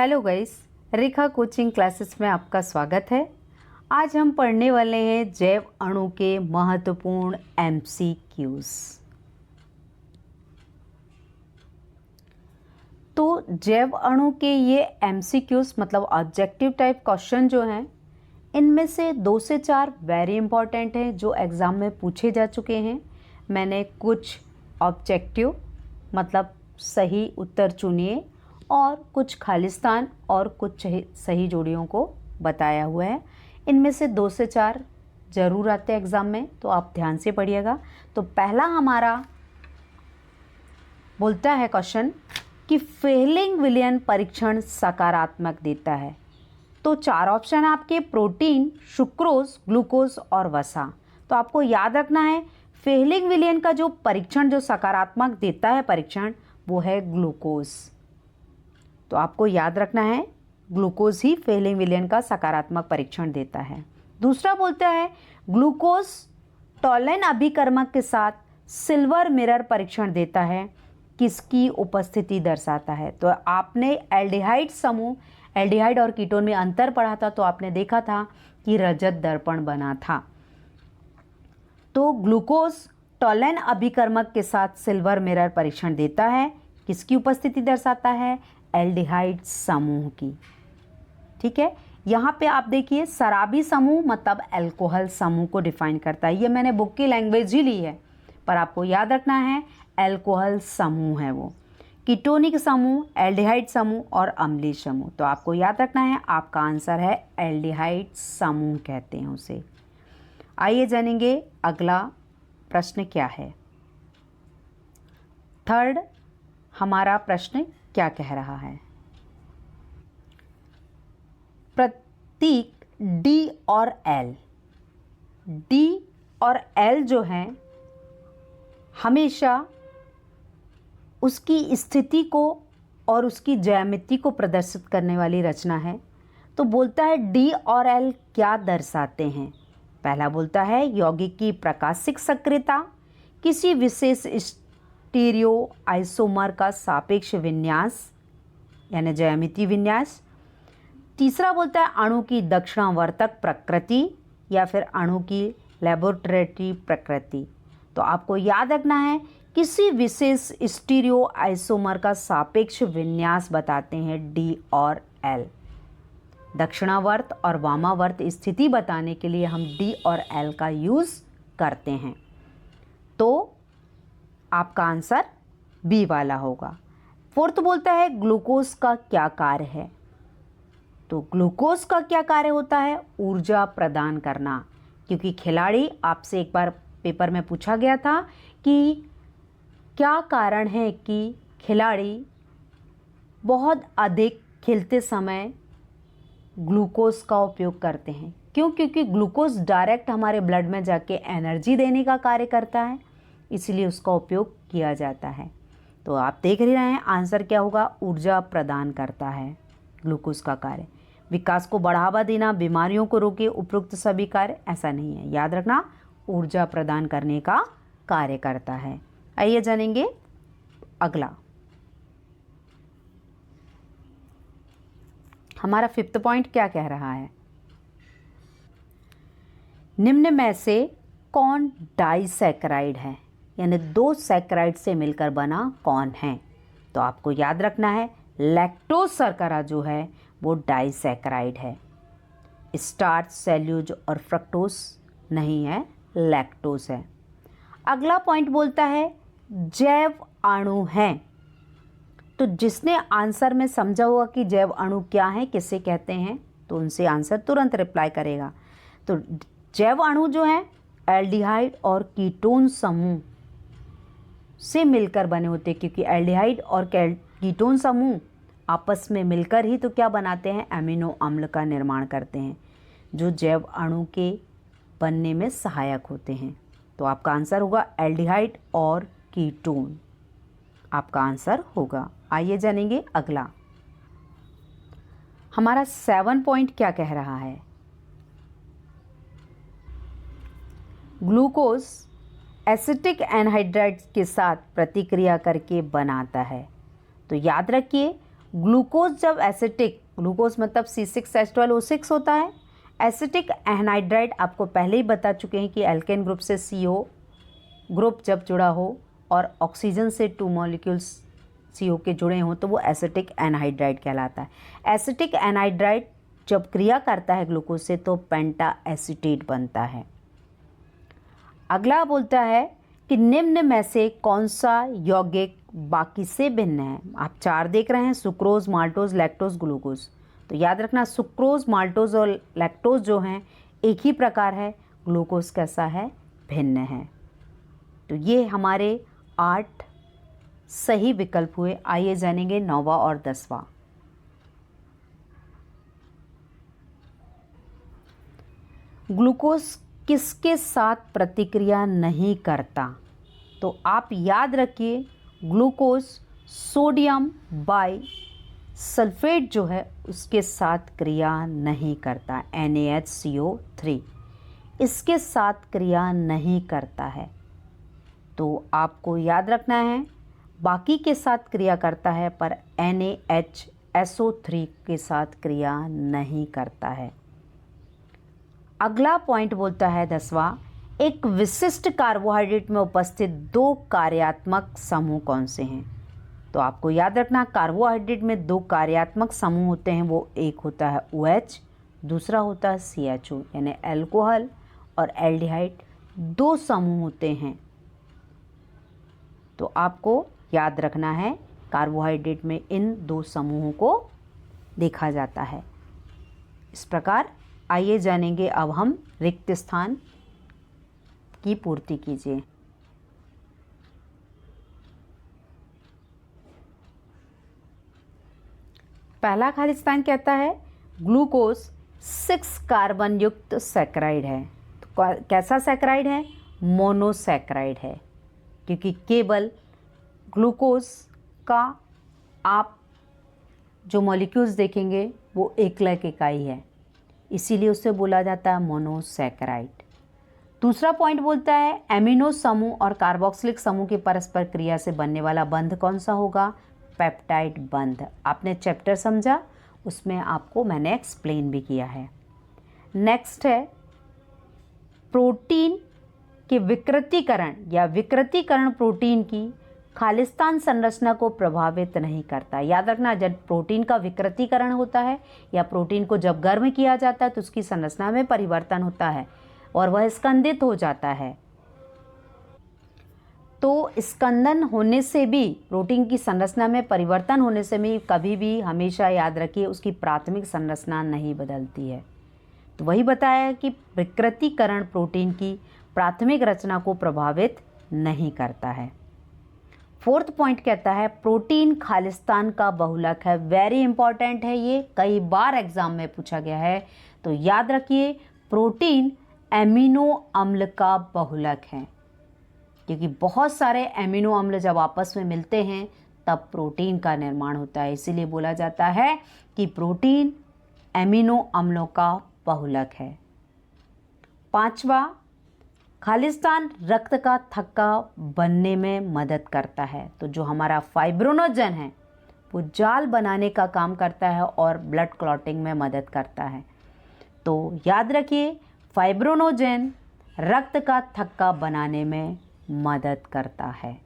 Hello guys, रेखा coaching classes में आपका स्वागत है। आज हम पढ़ने वाले हैं जैव अणु के महत्वपूर्ण एमसीक्यूज। तो जैव अणु के ये एमसीक्यूज मतलब ऑब्जेक्टिव टाइप क्वेश्चन जो हैं, इनमें से 2 से 4 वेरी इंपॉर्टेंट हैं जो एग्ज़ाम में पूछे जा चुके हैं। मैंने कुछ ऑब्जेक्टिव मतलब सही उत्तर चुनिए और कुछ खालिस्तान और कुछ सही जोड़ियों को बताया हुआ है। इनमें से 2 से 4 ज़रूर आते हैं एग्ज़ाम में, तो आप ध्यान से पढ़िएगा। तो पहला हमारा बोलता है क्वेश्चन कि फेलिंग विलयन परीक्षण सकारात्मक देता है। तो 4 ऑप्शन आपके प्रोटीन, सुक्रोज, ग्लूकोज और वसा। तो आपको याद रखना है फेलिंग विलयन का जो परीक्षण जो सकारात्मक देता है परीक्षण, वो है ग्लूकोज। तो आपको याद रखना है ग्लूकोज ही फेलिंग विलयन का सकारात्मक परीक्षण देता है। दूसरा बोलता है ग्लूकोज टॉलेन अभिकर्मक के साथ सिल्वर मिरर परीक्षण देता है, किसकी उपस्थिति दर्शाता है। तो आपने एल्डिहाइड समूह, एल्डिहाइड और कीटोन में अंतर पढ़ा था, तो आपने देखा था कि रजत दर्पण बना था। तो ग्लूकोज टॉलेन अभिकर्मक के साथ सिल्वर मिरर परीक्षण देता है, किसकी उपस्थिति दर्शाता है, एल्डिहाइड समूह की। ठीक है, यहाँ पे आप देखिए शराबी समूह मतलब अल्कोहल समूह को डिफाइन करता है। ये मैंने बुक की लैंग्वेज ही ली है, पर आपको याद रखना है अल्कोहल समूह है वो। कीटोनिक समूह, एल्डिहाइड समूह और अम्लीय समूह। तो आपको याद रखना है आपका आंसर है एल्डिहाइड समूह कहते हैं उसे। आइए जानेंगे अगला प्रश्न क्या है। थर्ड हमारा प्रश्न क्या कह रहा है। प्रतीक डी और एल, डी और एल जो हैं हमेशा उसकी स्थिति को और उसकी ज्यामिति को प्रदर्शित करने वाली रचना है। तो बोलता है डी और एल क्या दर्शाते हैं। पहला बोलता है यौगिक की प्रकाशिक सक्रियता, किसी विशेष स्टीरियो आइसोमर का सापेक्ष विन्यास यानी ज्यामितीय विन्यास। तीसरा बोलता है अणु की दक्षिणावर्तक प्रकृति या फिर अणु की लैबोरेटरी प्रकृति। तो आपको याद रखना है किसी विशेष स्टीरियो आइसोमर का सापेक्ष विन्यास बताते हैं डी और एल। दक्षिणावर्त और वामावर्त स्थिति बताने के लिए हम डी और एल का यूज करते हैं। तो आपका आंसर बी वाला होगा। फोर्थ बोलता है ग्लूकोज का क्या कार्य है। तो ग्लूकोज का क्या कार्य होता है, ऊर्जा प्रदान करना। क्योंकि खिलाड़ी, आपसे एक बार पेपर में पूछा गया था कि क्या कारण है कि खिलाड़ी बहुत अधिक खेलते समय ग्लूकोज का उपयोग करते हैं। क्यों? क्योंकि ग्लूकोज डायरेक्ट हमारे ब्लड में जाके एनर्जी देने का कार्य करता है, इसलिए उसका उपयोग किया जाता है। तो आप देख ही रहे हैं आंसर क्या होगा, ऊर्जा प्रदान करता है ग्लूकोज का कार्य। विकास को बढ़ावा देना, बीमारियों को रोके, उपरोक्त सभी कार्य ऐसा नहीं है। याद रखना ऊर्जा प्रदान करने का कार्य करता है। आइए जानेंगे अगला। हमारा 5th पॉइंट क्या कह रहा है। निम्न में से कौन डाइसैकेराइड है, यानी 2 सैकेराइड से मिलकर बना कौन है। तो आपको याद रखना है लैक्टोज शर्करा जो है वो डाइसैकेराइड है। स्टार्च, सेल्यूलोज और फ्रक्टोज नहीं है, लैक्टोज है। अगला पॉइंट बोलता है जैव अणु हैं। तो जिसने आंसर में समझा होगा कि जैव अणु क्या है, किसे कहते हैं, तो उनसे आंसर तुरंत रिप्लाई करेगा। तो जैव अणु जो है एल्डिहाइड और कीटोन समूह से मिलकर बने होते हैं, क्योंकि एल्डिहाइड और कीटोन समूह आपस में मिलकर ही तो क्या बनाते हैं, एमिनो अम्ल का निर्माण करते हैं, जो जैव अणु के बनने में सहायक होते हैं। तो आपका आंसर होगा एल्डिहाइड और कीटोन, आपका आंसर होगा। आइए जानेंगे अगला। हमारा 7 पॉइंट क्या कह रहा है। ग्लूकोज एसिटिक एनहाइड्राइड के साथ प्रतिक्रिया करके बनाता है। तो याद रखिए ग्लूकोज जब एसिटिक, ग्लूकोज मतलब C6H12O6 होता है। एसिटिक एनहाइड्राइड आपको पहले ही बता चुके हैं कि एल्केन ग्रुप से CO ग्रुप जब जुड़ा हो और ऑक्सीजन से 2 मॉलिक्यूल्स CO के जुड़े हों तो वो एसिटिक एनहाइड्राइड कहलाता है। एसिटिक एनहाइड्राइड जब क्रिया करता है ग्लूकोज से तो पेंटा एसीटेट बनता है। अगला बोलता है कि निम्न में से कौन सा यौगिक बाकी से भिन्न है। आप 4 देख रहे हैं, सुक्रोज, माल्टोज, लैक्टोज, ग्लूकोज। तो याद रखना सुक्रोज, माल्टोज और लैक्टोज जो हैं एक ही प्रकार है, ग्लूकोज कैसा है, भिन्न है। तो ये हमारे 8 सही विकल्प हुए। आइए जानेंगे 9वां और 10वां। ग्लूकोज किसके साथ प्रतिक्रिया नहीं करता। तो आप याद रखिए ग्लूकोज सोडियम बाई सल्फेट जो है उसके साथ क्रिया नहीं करता। NaHCO3 इसके साथ क्रिया नहीं करता है। तो आपको याद रखना है बाकी के साथ क्रिया करता है पर NaHSO3 के साथ क्रिया नहीं करता है। अगला पॉइंट बोलता है 10वां, एक विशिष्ट कार्बोहाइड्रेट में उपस्थित 2 कार्यात्मक समूह कौन से हैं। तो आपको याद रखना कार्बोहाइड्रेट में 2 कार्यात्मक समूह होते हैं। वो एक होता है OH, दूसरा होता है CHO, यानी अल्कोहल और एल्डिहाइड 2 समूह होते हैं। तो आपको याद रखना है कार्बोहाइड्रेट में इन 2 समूहों को देखा जाता है। इस प्रकार आइए जानेंगे अब हम रिक्त स्थान की पूर्ति कीजिए। पहला खाली स्थान कहता है ग्लूकोज 6 कार्बन युक्त सैकराइड है। तो कैसा सैकराइड है, मोनोसैकराइड है, क्योंकि केवल ग्लूकोज का आप जो मॉलिक्यूल्स देखेंगे वो एकलक इकाई है, इसीलिए उसे बोला जाता है मोनोसैकराइड। दूसरा पॉइंट बोलता है एमिनो समूह और कार्बोक्सिलिक समूह की परस्पर क्रिया से बनने वाला बंध कौन सा होगा, पेप्टाइड बंध। आपने चैप्टर समझा, उसमें आपको मैंने एक्सप्लेन भी किया है। नेक्स्ट है प्रोटीन के विकृतीकरण या विकृतीकरण प्रोटीन की खालिस्तान संरचना को प्रभावित नहीं करता। याद रखना जब प्रोटीन का विकृतीकरण होता है या प्रोटीन को जब गर्म किया जाता है तो उसकी संरचना में परिवर्तन होता है और वह स्कंदित हो जाता है। तो स्कंदन होने से भी, प्रोटीन की संरचना में परिवर्तन होने से भी कभी भी हमेशा याद रखिए उसकी प्राथमिक संरचना नहीं बदलती है। तो वही बताया कि विकृतीकरण प्रोटीन की प्राथमिक रचना को प्रभावित नहीं करता है। 4th पॉइंट कहता है प्रोटीन खालिस्तान का बहुलक है। वेरी इंपॉर्टेंट है, ये कई बार एग्जाम में पूछा गया है। तो याद रखिए प्रोटीन एमिनो अम्ल का बहुलक है, क्योंकि बहुत सारे एमिनो अम्ल जब आपस में मिलते हैं तब प्रोटीन का निर्माण होता है। इसीलिए बोला जाता है कि प्रोटीन एमिनो अम्लों का बहुलक है। 5वां, खालिस्तान रक्त का थक्का बनने में मदद करता है। तो जो हमारा फाइब्रोनोजन है वो जाल बनाने का काम करता है और ब्लड क्लॉटिंग में मदद करता है। तो याद रखिए फाइब्रोनोजन रक्त का थक्का बनाने में मदद करता है।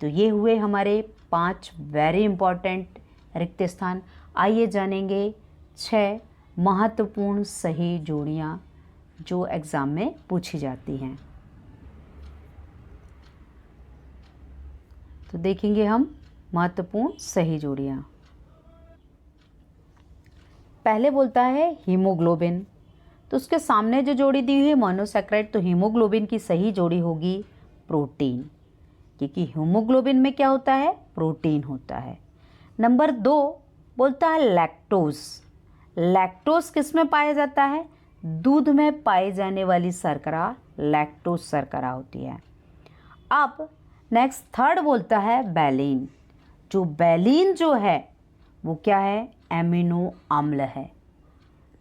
तो ये हुए हमारे 5 वेरी इंपॉर्टेंट रिक्त स्थान। आइए जानेंगे 6 महत्वपूर्ण सही जोड़ियाँ जो एग्ज़ाम में पूछी जाती हैं। तो देखेंगे हम महत्वपूर्ण सही जोड़ियाँ। पहले बोलता है हीमोग्लोबिन, तो उसके सामने जो जोड़ी दी हुई है मोनोसैकराइड, तो हीमोग्लोबिन की सही जोड़ी होगी प्रोटीन, क्योंकि हीमोग्लोबिन में क्या होता है, प्रोटीन होता है। नंबर 2 बोलता है लैक्टोज। लैक्टोज किस में पाया जाता है, दूध में पाई जाने वाली शर्करा लैक्टोज शर्करा होती है। अब नेक्स्ट 3rd बोलता है बैलीन। जो बैलीन जो है वो क्या है, एमिनो अम्ल है।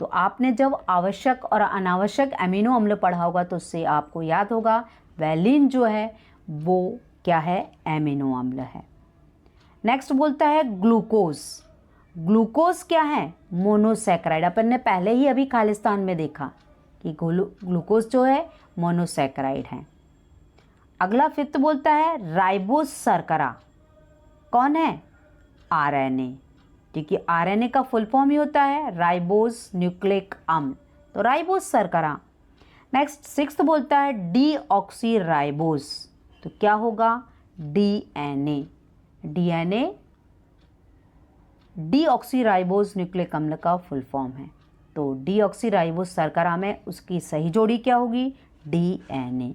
तो आपने जब आवश्यक और अनावश्यक एमिनो अम्ल पढ़ा होगा तो उससे आपको याद होगा बैलीन जो है वो क्या है, एमिनो अम्ल है। नेक्स्ट बोलता है ग्लूकोज। ग्लूकोज क्या है? मोनोसैकराइड। अपन ने पहले ही अभी खालिस्तान में देखा कि ग्लूकोज जो है मोनोसैकराइड है। अगला फिफ्थ बोलता है राइबोज शर्करा कौन है? आरएनए, क्योंकि आरएनए का फुल फॉर्म ही होता है राइबोज न्यूक्लिक अम्ल, तो राइबोज शर्करा। नेक्स्ट सिक्स्थ बोलता है डीऑक्सीराइबोज, तो क्या होगा? डीएनए। डीएनए डीऑक्सीराइबोज न्यूक्लिक अम्ल का फुल फॉर्म है, तो डीऑक्सीराइबोज शर्करा में उसकी सही जोड़ी क्या होगी? डीएनए।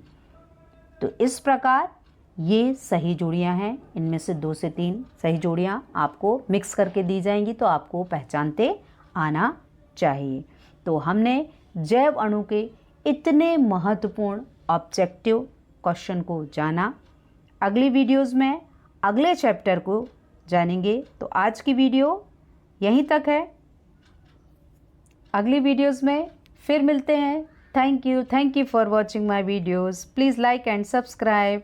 तो इस प्रकार ये सही जोड़ियां हैं, इनमें से 2 से 3 सही जोड़ियां आपको मिक्स करके दी जाएंगी तो आपको पहचानते आना चाहिए। तो हमने जैव अणु के इतने महत्वपूर्ण ऑब्जेक्टिव क्वेश्चन को जाना। अगली वीडियोस में अगले चैप्टर को जानेंगे। तो आज की वीडियो यहीं तक है, अगली वीडियोस में फिर मिलते हैं। Thank you for watching my videos. Please like and subscribe.